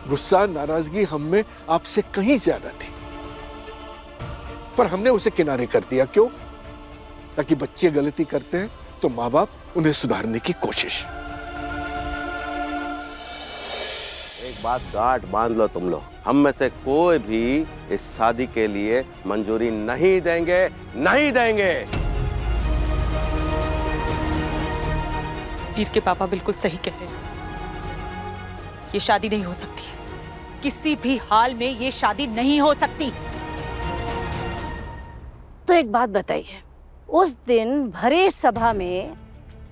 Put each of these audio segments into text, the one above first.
गुस्सा नाराजगी हम में आपसे कहीं ज्यादा थी, पर हमने उसे किनारे कर दिया। क्यों? ताकि बच्चे गलती करते हैं तो माँ बाप उन्हें सुधारने की कोशिश। एक बात गांठ बांध लो तुम लोग, हम में से कोई भी इस शादी के लिए मंजूरी नहीं देंगे, नहीं देंगे। वीर के पापा बिल्कुल सही कह रहे हैं। ये शादी नहीं हो सकती, किसी भी हाल में ये शादी नहीं हो सकती। तो एक बात बताइए, उस दिन भरी सभा में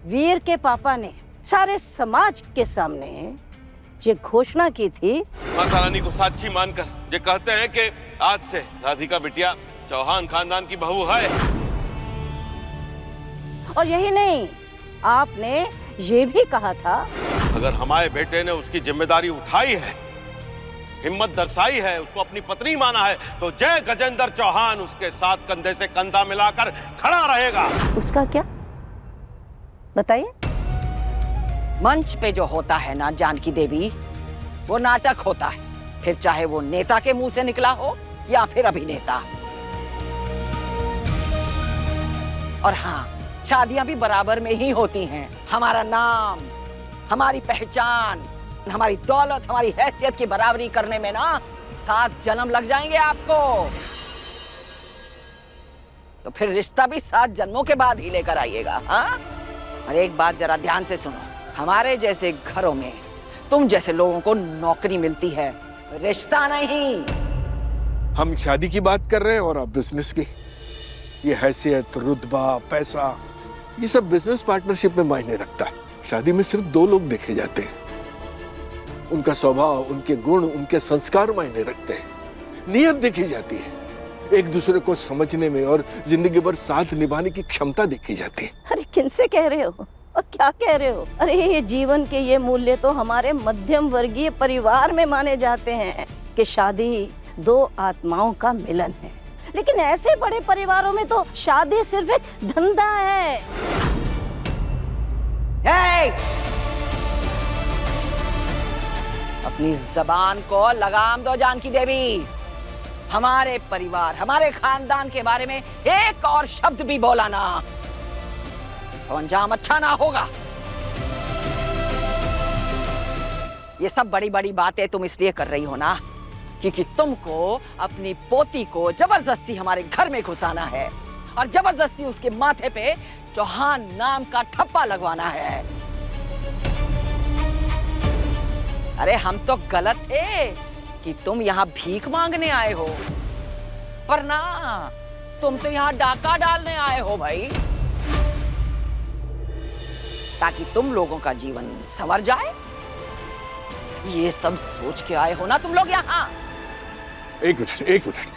वीर के पापा ने सारे समाज के सामने ये घोषणा की थी, माता रानी को साक्षी मानकर ये कहते हैं कि आज से राधिका बिटिया चौहान खानदान की बहू है। और यही नहीं, आपने ये भी कहा था अगर हमारे बेटे ने उसकी जिम्मेदारी उठाई है, हिम्मत दर्शाई है, उसको अपनी पत्नी माना है, तो जय गजेंद्र चौहान उसके साथ कंधे से कंधा मिलाकर खड़ा रहेगा। उसका क्या बताइए। मंच पे जो होता है ना जानकी देवी, वो नाटक होता है, फिर चाहे वो नेता के मुंह से निकला हो या फिर अभिनेता। और हाँ, शादियां भी बराबर में ही होती हैं। हमारा नाम, हमारी पहचान, हमारी दौलत, हमारी हैसियत की बराबरी करने में ना 7 जन्म लग जाएंगे आपको। तो फिर रिश्ता भी 7 जन्मों के बाद ही लेकर आइएगा। हाँ? और एक बात जरा ध्यान से सुनो, हमारे जैसे घरों में तुम जैसे लोगों को नौकरी मिलती है, रिश्ता नहीं। हम शादी की बात कर रहे हैं और आप बिजनेस की। ये हैसियत, रुतबा, पैसा, ये सब बिजनेस पार्टनरशिप में मायने रखता है। शादी में सिर्फ 2 लोग देखे जाते हैं, उनका स्वभाव, उनके गुण, उनके संस्कार मायने रखते हैं। नियत देखी जाती है, एक दूसरे को समझने में और जिंदगी भर साथ निभाने की क्षमता देखी जाती है। अरे किनसे कह रहे हो और क्या कह रहे हो? अरे ये जीवन के ये मूल्य तो हमारे मध्यम वर्गीय परिवार में माने जाते हैं कि शादी 2 आत्माओं का मिलन है। लेकिन ऐसे बड़े परिवारों में तो शादी सिर्फ एक धंधा है। अपनी जबान को लगाम दो जानकी देवी। हमारे परिवार, हमारे खानदान के बारे में एक और शब्द भी बोला ना तो अंजाम अच्छा ना होगा। ये सब बड़ी बड़ी बातें तुम इसलिए कर रही हो ना क्योंकि तुमको अपनी पोती को जबरदस्ती हमारे घर में घुसाना है और जबरदस्ती उसके माथे पे चौहान नाम का ठप्पा लगवाना है। अरे हम तो गलत थे कि तुम यहाँ भीख मांगने आए हो, पर ना, तुम तो यहाँ डाका डालने आए हो भाई, ताकि तुम लोगों का जीवन संवर जाए। ये सब सोच के आए हो ना तुम लोग यहाँ। एक मिनट,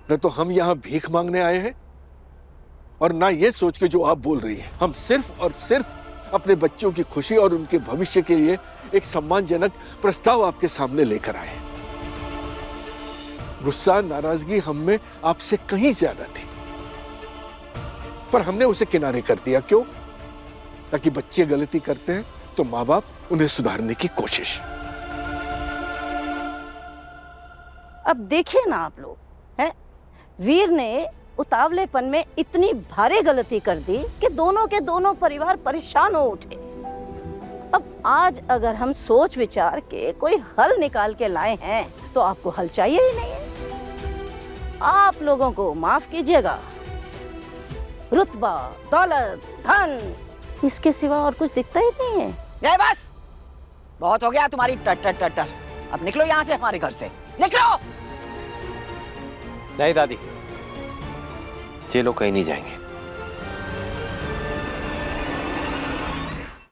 न तो हम यहाँ भीख मांगने आए हैं और ना ये सोच के जो आप बोल रही हैं। हम सिर्फ और सिर्फ अपने बच्चों की खुशी और उनके भविष्य के लिए एक सम्मानजनक प्रस्ताव आपके सामने लेकर आए। गुस्सा, नाराजगी हम में आपसे कहीं ज्यादा थी, पर हमने उसे किनारे कर दिया। क्यों? ताकि बच्चे गलती करते हैं तो माँ बाप उन्हें सुधारने की कोशिश। अब देखिए ना आप लोग, हैं? वीर ने उतावलेपन में इतनी भारी गलती कर दी कि दोनों के दोनों परिवार परेशान हो उठे। अब आज अगर हम सोच विचार के कोई हल निकाल के लाए हैं तो आपको हल चाहिए ही नहीं है। आप लोगों को माफ कीजिएगा, रुतबा, दौलत, धन, इसके सिवा और कुछ दिखता ही नहीं है। ये बस बहुत हो गया तुम्हारी टट। अब निकलो यहाँ से, हमारे घर से निकलो। नहीं दादी, ये लोग कहीं नहीं जाएंगे।